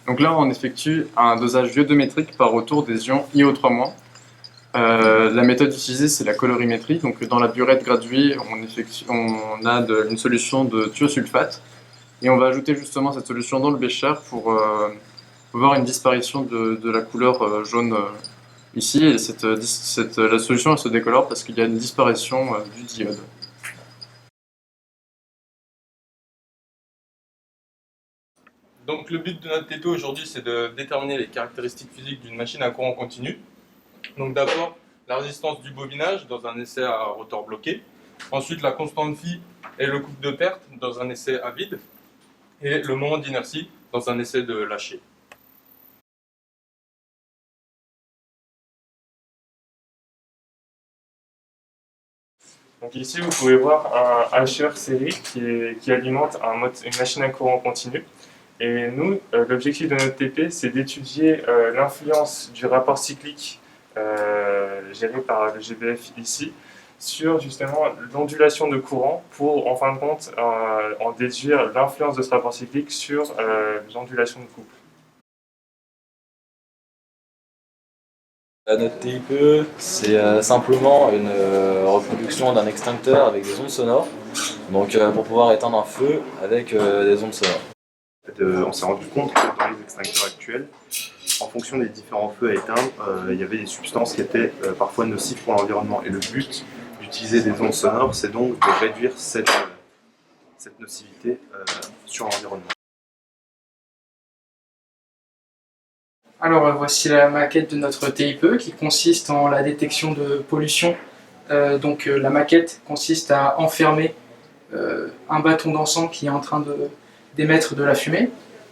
Donc là, on effectue un dosage iodométrique par retour des ions IO3-. La méthode utilisée, c'est la colorimétrie. Donc dans la burette graduée, on a une solution de thiosulfate et on va ajouter justement cette solution dans le bécher pour voir une disparition de la couleur jaune ici. Et la solution elle se décolore parce qu'il y a une disparition du diode. Donc le but de notre TP aujourd'hui, c'est de déterminer les caractéristiques physiques d'une machine à courant continu. Donc d'abord, la résistance du bobinage dans un essai à rotor bloqué. Ensuite, la constante phi et le couple de perte dans un essai à vide. Et le moment d'inertie dans un essai de lâcher. Donc ici, vous pouvez voir un HER série qui alimente une machine à courant continu. Et nous, l'objectif de notre TP, c'est d'étudier l'influence du rapport cyclique géré par le GBF ici sur justement l'ondulation de courant pour, en fin de compte, en déduire l'influence de ce rapport cyclique sur l'ondulation de couple. Notre TIPE, c'est simplement une reproduction d'un extincteur avec des ondes sonores, donc pour pouvoir éteindre un feu avec des ondes sonores. On s'est rendu compte que dans les extincteurs actuels, en fonction des différents feux à éteindre, il y avait des substances qui étaient parfois nocives pour l'environnement. Et le but d'utiliser des ondes sonores, c'est donc de réduire cette nocivité sur l'environnement. Alors voici la maquette de notre TIPE qui consiste en la détection de pollution. La maquette consiste à enfermer un bâton d'encens qui est en train d'émettre de la fumée.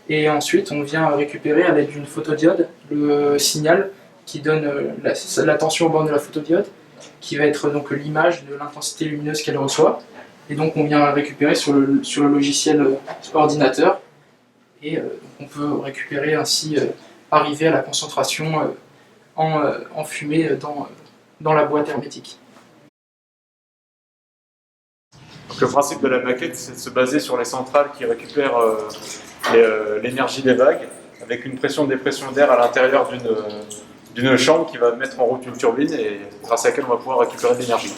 Et ensuite on vient récupérer à l'aide d'une photodiode le signal qui donne la tension aux bornes de la photodiode, qui va être donc l'image de l'intensité lumineuse qu'elle reçoit. Et donc on vient récupérer sur le logiciel ordinateur. Et on peut récupérer ainsi arriver à la concentration en fumée dans la boîte hermétique. Donc, le principe de la maquette, c'est de se baser sur les centrales qui récupèrent l'énergie des vagues avec une pression-dépression d'air à l'intérieur d'une chambre qui va mettre en route une turbine et grâce à laquelle on va pouvoir récupérer de l'énergie.